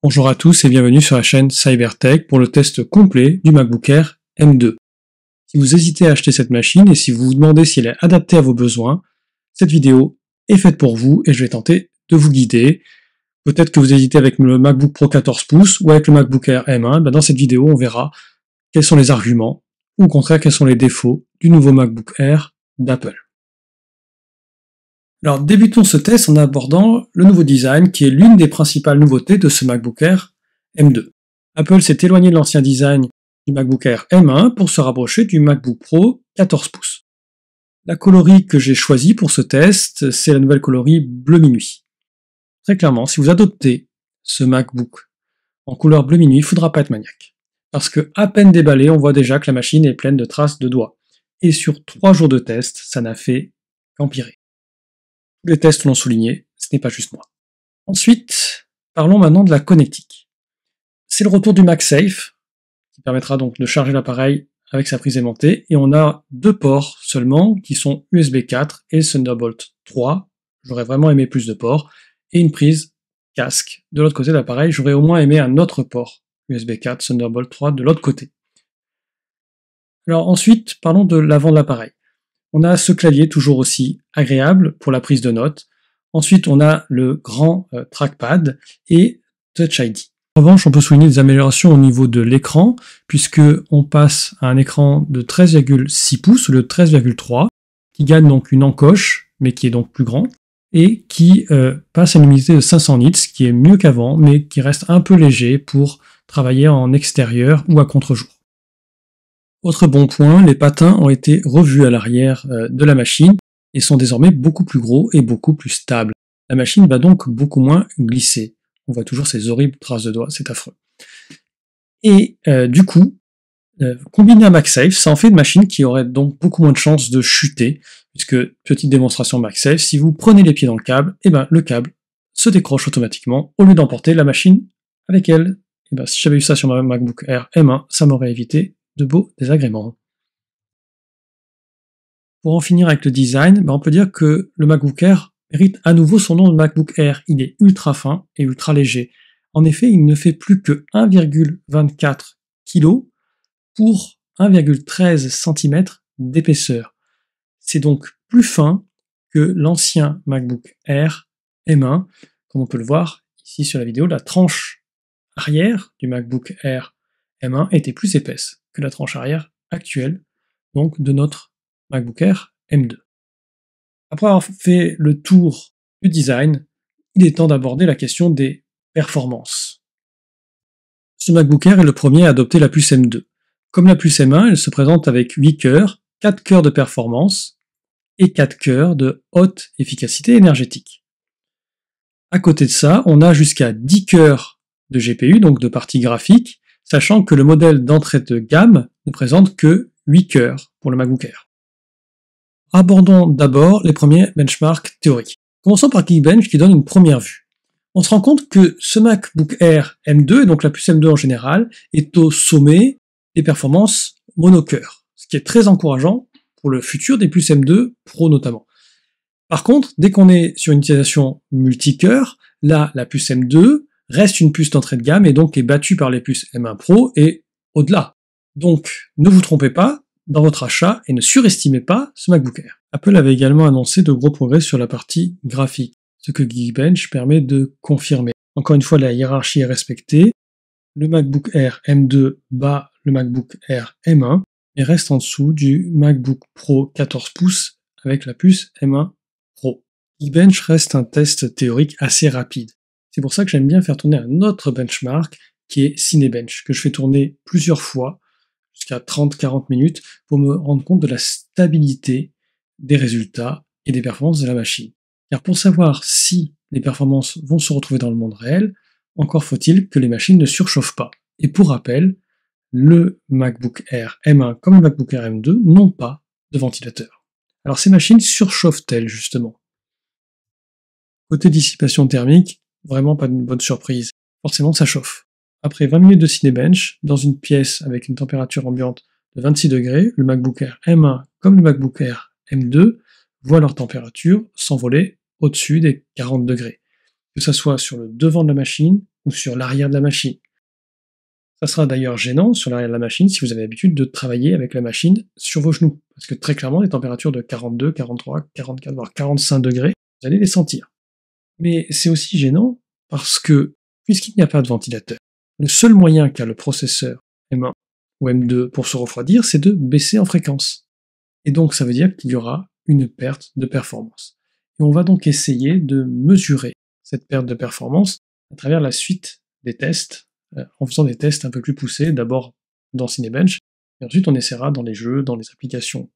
Bonjour à tous et bienvenue sur la chaîne Cybertech pour le test complet du MacBook Air M2. Si vous hésitez à acheter cette machine et si vous vous demandez si elle est adaptée à vos besoins, cette vidéo est faite pour vous et je vais tenter de vous guider. Peut-être que vous hésitez avec le MacBook Pro 14 pouces ou avec le MacBook Air M1. Dans cette vidéo, on verra quels sont les arguments ou au contraire quels sont les défauts du nouveau MacBook Air d'Apple. Alors débutons ce test en abordant le nouveau design qui est l'une des principales nouveautés de ce MacBook Air M2. Apple s'est éloigné de l'ancien design du MacBook Air M1 pour se rapprocher du MacBook Pro 14 pouces. La coloris que j'ai choisie pour ce test, c'est la nouvelle coloris bleu minuit. Très clairement, si vous adoptez ce MacBook en couleur bleu minuit, il ne faudra pas être maniaque. Parce que à peine déballé, on voit déjà que la machine est pleine de traces de doigts. Et sur 3 jours de test, ça n'a fait qu'empirer. Tous les tests l'ont souligné, ce n'est pas juste moi. Ensuite, parlons maintenant de la connectique. C'est le retour du MagSafe, qui permettra donc de charger l'appareil avec sa prise aimantée, et on a 2 ports seulement, qui sont USB 4 et Thunderbolt 3. J'aurais vraiment aimé plus de ports, et une prise casque de l'autre côté de l'appareil. J'aurais au moins aimé un autre port USB 4, Thunderbolt 3 de l'autre côté. Alors ensuite, parlons de l'avant de l'appareil. On a ce clavier toujours aussi agréable pour la prise de notes. Ensuite, on a le grand trackpad et Touch ID. En revanche, on peut souligner des améliorations au niveau de l'écran, puisque on passe à un écran de 13,6 pouces, le 13,3, qui gagne donc une encoche, mais qui est donc plus grand, et qui passe à une luminosité de 500 nits, ce qui est mieux qu'avant, mais qui reste un peu léger pour travailler en extérieur ou à contre-jour. Autre bon point, les patins ont été revus à l'arrière de la machine et sont désormais beaucoup plus gros et beaucoup plus stables. La machine va donc beaucoup moins glisser. On voit toujours ces horribles traces de doigts, c'est affreux. Et du coup, combiné à MagSafe, ça en fait une machine qui aurait donc beaucoup moins de chances de chuter, puisque, petite démonstration MagSafe, si vous prenez les pieds dans le câble, le câble se décroche automatiquement au lieu d'emporter la machine avec elle. Si j'avais eu ça sur ma MacBook Air M1, ça m'aurait évité de beaux désagréments. Pour en finir avec le design, on peut dire que le MacBook Air mérite à nouveau son nom de MacBook Air. Il est ultra fin et ultra léger. En effet, il ne fait plus que 1,24 kg pour 1,13 cm d'épaisseur. C'est donc plus fin que l'ancien MacBook Air M1. Comme on peut le voir ici sur la vidéo, la tranche arrière du MacBook Air M1 était plus épaisse que la tranche arrière actuelle, donc de notre MacBook Air M2. Après avoir fait le tour du design, il est temps d'aborder la question des performances. Ce MacBook Air est le premier à adopter la puce M2. Comme la puce M1, elle se présente avec 8 cœurs, 4 cœurs de performance et 4 cœurs de haute efficacité énergétique. À côté de ça, on a jusqu'à 10 cœurs de GPU, donc de partie graphique, sachant que le modèle d'entrée de gamme ne présente que 8 cœurs pour le MacBook Air. Abordons d'abord les premiers benchmarks théoriques. Commençons par Geekbench qui donne une première vue. On se rend compte que ce MacBook Air M2, et donc la puce M2 en général, est au sommet des performances monocœur, ce qui est très encourageant pour le futur des puces M2 Pro notamment. Par contre, dès qu'on est sur une utilisation multicœur, là, la puce M2 reste une puce d'entrée de gamme et donc est battue par les puces M1 Pro et au-delà. Donc, ne vous trompez pas dans votre achat et ne surestimez pas ce MacBook Air. Apple avait également annoncé de gros progrès sur la partie graphique, ce que Geekbench permet de confirmer. Encore une fois, la hiérarchie est respectée. Le MacBook Air M2 bat le MacBook Air M1 et reste en dessous du MacBook Pro 14 pouces avec la puce M1 Pro. Geekbench reste un test théorique assez rapide. C'est pour ça que j'aime bien faire tourner un autre benchmark qui est Cinebench, que je fais tourner plusieurs fois, jusqu'à 30-40 minutes, pour me rendre compte de la stabilité des résultats et des performances de la machine. Car pour savoir si les performances vont se retrouver dans le monde réel, encore faut-il que les machines ne surchauffent pas. Et pour rappel, le MacBook Air M1 comme le MacBook Air M2 n'ont pas de ventilateur. Alors ces machines surchauffent-elles justement? Côté dissipation thermique, vraiment pas de bonne surprise. Forcément ça chauffe. Après 20 minutes de Cinebench, dans une pièce avec une température ambiante de 26 degrés, le MacBook Air M1 comme le MacBook Air M2 voient leur température s'envoler au-dessus des 40 degrés. que ce soit sur le devant de la machine ou sur l'arrière de la machine. Ça sera d'ailleurs gênant sur l'arrière de la machine si vous avez l'habitude de travailler avec la machine sur vos genoux, parce que très clairement, les températures de 42, 43, 44, voire 45 degrés, vous allez les sentir. Mais c'est aussi gênant parce que, puisqu'il n'y a pas de ventilateur, le seul moyen qu'a le processeur M1 ou M2 pour se refroidir, c'est de baisser en fréquence. Et donc ça veut dire qu'il y aura une perte de performance. Et on va donc essayer de mesurer cette perte de performance à travers la suite des tests, en faisant des tests un peu plus poussés, d'abord dans Cinebench, et ensuite on essaiera dans les jeux, dans les applications.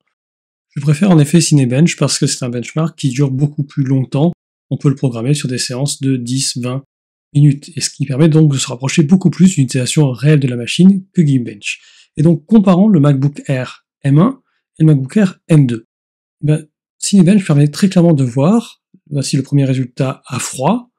Je préfère en effet Cinebench parce que c'est un benchmark qui dure beaucoup plus longtemps. On peut le programmer sur des séances de 10-20 minutes, et ce qui permet donc de se rapprocher beaucoup plus d'une utilisation réelle de la machine que Geekbench. Et donc comparons le MacBook Air M1 et le MacBook Air M2. Cinebench permet très clairement de voir, voici le premier résultat à froid,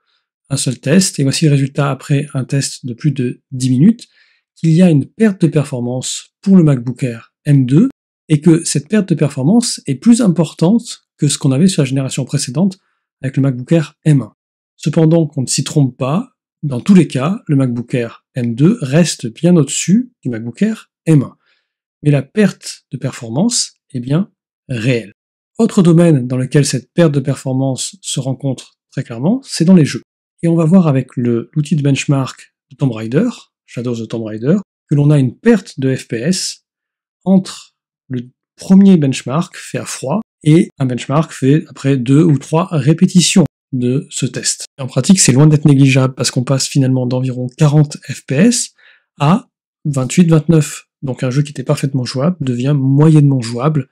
un seul test, et voici le résultat après un test de plus de 10 minutes, qu'il y a une perte de performance pour le MacBook Air M2, et que cette perte de performance est plus importante que ce qu'on avait sur la génération précédente avec le MacBook Air M1. Cependant, qu'on ne s'y trompe pas, dans tous les cas, le MacBook Air M2 reste bien au-dessus du MacBook Air M1. Mais la perte de performance est bien réelle. Autre domaine dans lequel cette perte de performance se rencontre très clairement, c'est dans les jeux. Et on va voir avec l'outil de benchmark de Tomb Raider, Shadows of Tomb Raider, que l'on a une perte de FPS entre le premier benchmark fait à froid et un benchmark fait après 2 ou 3 répétitions de ce test. En pratique, c'est loin d'être négligeable parce qu'on passe finalement d'environ 40 FPS à 28-29. Donc un jeu qui était parfaitement jouable devient moyennement jouable,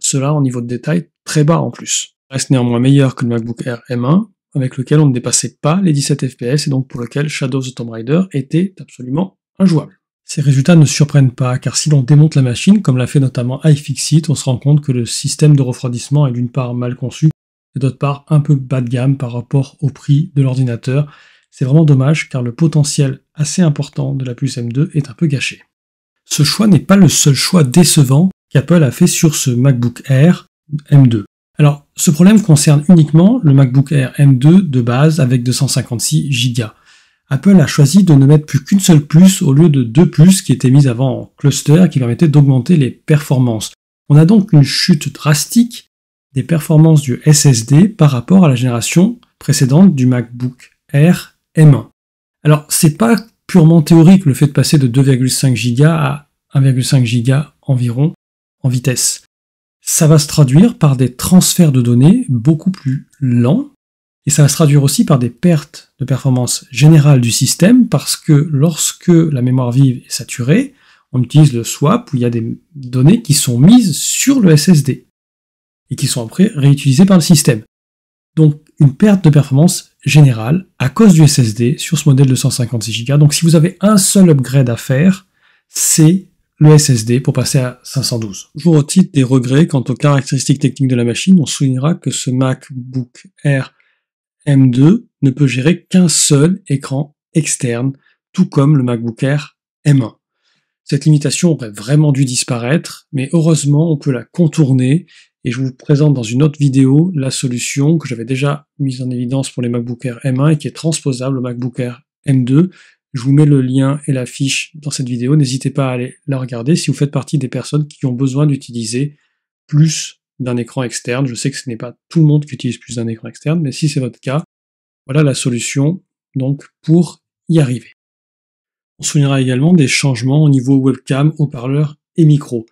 cela en niveau de détail très bas en plus. Reste néanmoins meilleur que le MacBook Air M1, avec lequel on ne dépassait pas les 17 FPS et donc pour lequel Shadows of Tomb Raider était absolument injouable. Ces résultats ne surprennent pas, car si l'on démonte la machine, comme l'a fait notamment iFixit, on se rend compte que le système de refroidissement est d'une part mal conçu, et d'autre part un peu bas de gamme par rapport au prix de l'ordinateur. C'est vraiment dommage, car le potentiel assez important de la puce M2 est un peu gâché. Ce choix n'est pas le seul choix décevant qu'Apple a fait sur ce MacBook Air M2. Alors, ce problème concerne uniquement le MacBook Air M2 de base avec 256 Go. Apple a choisi de ne mettre plus qu'une seule puce au lieu de 2 puces qui étaient mises avant en cluster qui permettaient d'augmenter les performances. On a donc une chute drastique des performances du SSD par rapport à la génération précédente du MacBook Air M1. Alors, c'est pas purement théorique le fait de passer de 2,5 Go à 1,5 Go environ en vitesse. Ça va se traduire par des transferts de données beaucoup plus lents, et ça va se traduire aussi par des pertes de performance générale du système, parce que lorsque la mémoire vive est saturée, on utilise le swap où il y a des données qui sont mises sur le SSD, et qui sont après réutilisées par le système. Donc une perte de performance générale à cause du SSD sur ce modèle de 156 Go. Donc si vous avez un seul upgrade à faire, c'est le SSD pour passer à 512. Toujours au titre des regrets quant aux caractéristiques techniques de la machine, on soulignera que ce MacBook Air M2 ne peut gérer qu'un seul écran externe, tout comme le MacBook Air M1. Cette limitation aurait vraiment dû disparaître, mais heureusement on peut la contourner, et je vous présente dans une autre vidéo la solution que j'avais déjà mise en évidence pour les MacBook Air M1 et qui est transposable au MacBook Air M2. Je vous mets le lien et la fiche dans cette vidéo, n'hésitez pas à aller la regarder si vous faites partie des personnes qui ont besoin d'utiliser plus d'un écran externe. Je sais que ce n'est pas tout le monde qui utilise plus d'un écran externe, mais si c'est votre cas, voilà la solution donc pour y arriver. On soulignera également des changements au niveau webcam, haut-parleur et micro.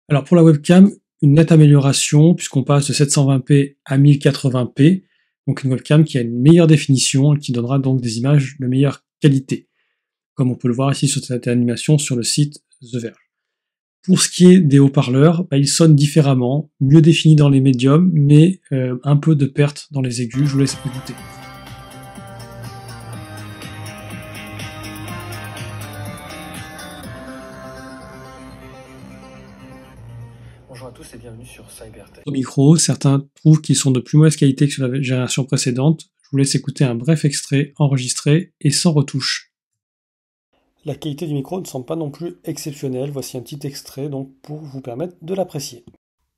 Alors pour la webcam, une nette amélioration puisqu'on passe de 720p à 1080p, donc une webcam qui a une meilleure définition et qui donnera donc des images de meilleure qualité, comme on peut le voir ici sur cette animation sur le site The Verge. Pour ce qui est des haut-parleurs, ils sonnent différemment, mieux définis dans les médiums, mais un peu de perte dans les aigus, je vous laisse écouter. Bonjour à tous et bienvenue sur Cybertech. Au micro, certains trouvent qu'ils sont de plus mauvaise qualité que sur la génération précédente. Je vous laisse écouter un bref extrait enregistré et sans retouche. La qualité du micro ne semble pas non plus exceptionnelle. Voici un petit extrait donc pour vous permettre de l'apprécier.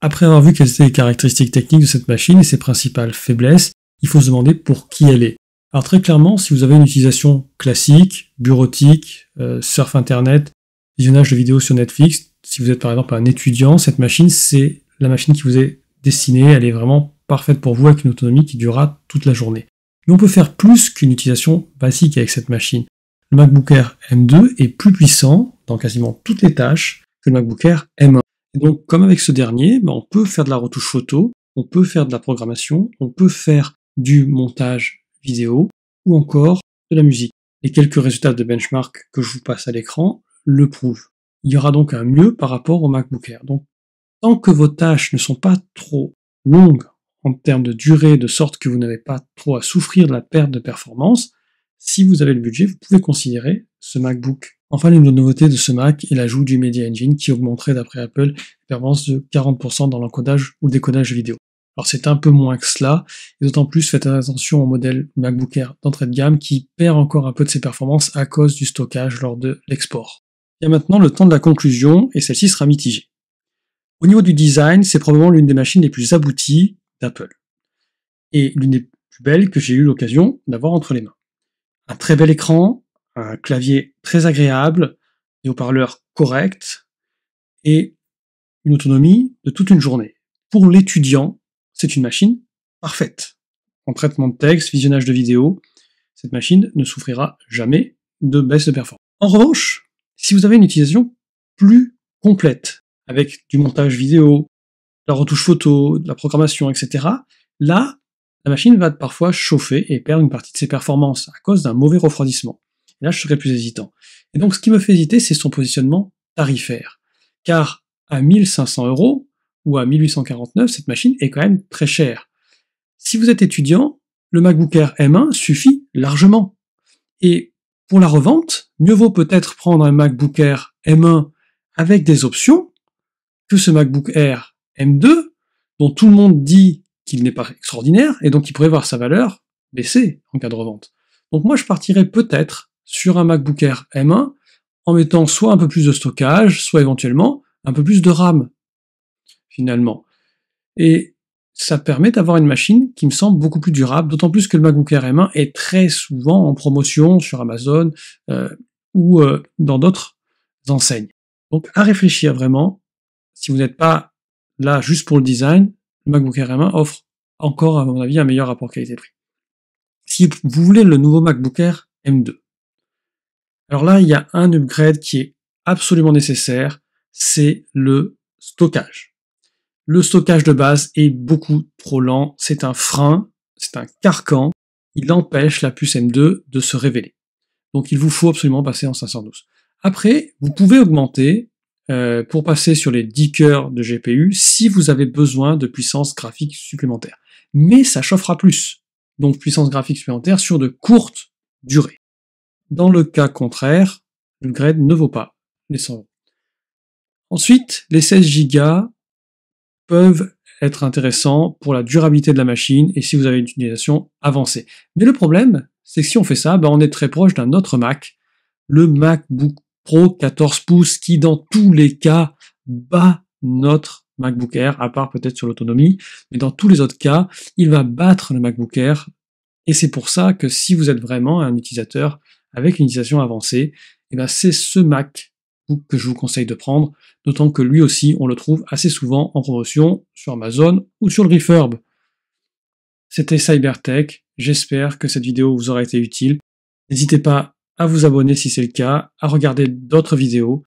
Après avoir vu quelles étaient les caractéristiques techniques de cette machine et ses principales faiblesses, il faut se demander pour qui elle est. Alors très clairement, si vous avez une utilisation classique, bureautique, surf internet, visionnage de vidéos sur Netflix, si vous êtes par exemple un étudiant, cette machine, c'est la machine qui vous est destinée, elle est vraiment parfaite pour vous avec une autonomie qui durera toute la journée. Mais on peut faire plus qu'une utilisation basique avec cette machine. Le MacBook Air M2 est plus puissant dans quasiment toutes les tâches que le MacBook Air M1. Et donc, comme avec ce dernier, on peut faire de la retouche photo, on peut faire de la programmation, on peut faire du montage vidéo ou encore de la musique. Les quelques résultats de benchmark que je vous passe à l'écran le prouvent. Il y aura donc un mieux par rapport au MacBook Air. Donc, tant que vos tâches ne sont pas trop longues en termes de durée, de sorte que vous n'avez pas trop à souffrir de la perte de performance, si vous avez le budget, vous pouvez considérer ce MacBook. Enfin, l'une des nouveautés de ce Mac est l'ajout du Media Engine qui augmenterait, d'après Apple, les performances de 40% dans l'encodage ou le décodage vidéo. Alors c'est un peu moins que cela, et d'autant plus faites attention au modèle MacBook Air d'entrée de gamme qui perd encore un peu de ses performances à cause du stockage lors de l'export. Il y a maintenant le temps de la conclusion, et celle-ci sera mitigée. Au niveau du design, c'est probablement l'une des machines les plus abouties d'Apple, et l'une des plus belles que j'ai eu l'occasion d'avoir entre les mains. Un très bel écran, un clavier très agréable, des haut-parleurs corrects, et une autonomie de toute une journée. Pour l'étudiant, c'est une machine parfaite. En traitement de texte, visionnage de vidéos, cette machine ne souffrira jamais de baisse de performance. En revanche, si vous avez une utilisation plus complète, avec du montage vidéo, de la retouche photo, de la programmation, etc., là, la machine va parfois chauffer et perdre une partie de ses performances à cause d'un mauvais refroidissement. Et là, je serais plus hésitant. Et donc, ce qui me fait hésiter, c'est son positionnement tarifaire. Car à 1500 € ou à 1849, cette machine est quand même très chère. Si vous êtes étudiant, le MacBook Air M1 suffit largement. Et pour la revente, mieux vaut peut-être prendre un MacBook Air M1 avec des options que ce MacBook Air M2, dont tout le monde dit qu'il n'est pas extraordinaire, et donc il pourrait voir sa valeur baisser en cas de revente. Donc moi je partirais peut-être sur un MacBook Air M1 en mettant soit un peu plus de stockage, soit éventuellement un peu plus de RAM, finalement. Et ça permet d'avoir une machine qui me semble beaucoup plus durable, d'autant plus que le MacBook Air M1 est très souvent en promotion sur Amazon ou dans d'autres enseignes. Donc à réfléchir vraiment, si vous n'êtes pas là juste pour le design, le MacBook Air M1 offre encore, à mon avis, un meilleur rapport qualité-prix. Si vous voulez le nouveau MacBook Air M2, alors là, il y a un upgrade qui est absolument nécessaire, c'est le stockage. Le stockage de base est beaucoup trop lent, c'est un frein, c'est un carcan, il empêche la puce M2 de se révéler. Donc il vous faut absolument passer en 512. Après, vous pouvez augmenter pour passer sur les 10 cœurs de GPU si vous avez besoin de puissance graphique supplémentaire. Mais ça chauffera plus, donc puissance graphique supplémentaire sur de courtes durées. Dans le cas contraire, l'upgrade ne vaut pas les 100 €. Ensuite, les 16 Go peuvent être intéressants pour la durabilité de la machine et si vous avez une utilisation avancée. Mais le problème, c'est que si on fait ça, on est très proche d'un autre Mac, le MacBook Pro 14 pouces, qui dans tous les cas bat notre MacBook Air, à part peut-être sur l'autonomie, mais dans tous les autres cas, il va battre le MacBook Air, et c'est pour ça que si vous êtes vraiment un utilisateur avec une utilisation avancée, c'est ce Mac que je vous conseille de prendre, d'autant que lui aussi, on le trouve assez souvent en promotion sur Amazon ou sur le Refurb. C'était Cybertech, j'espère que cette vidéo vous aura été utile. N'hésitez pas à vous abonner si c'est le cas, à regarder d'autres vidéos,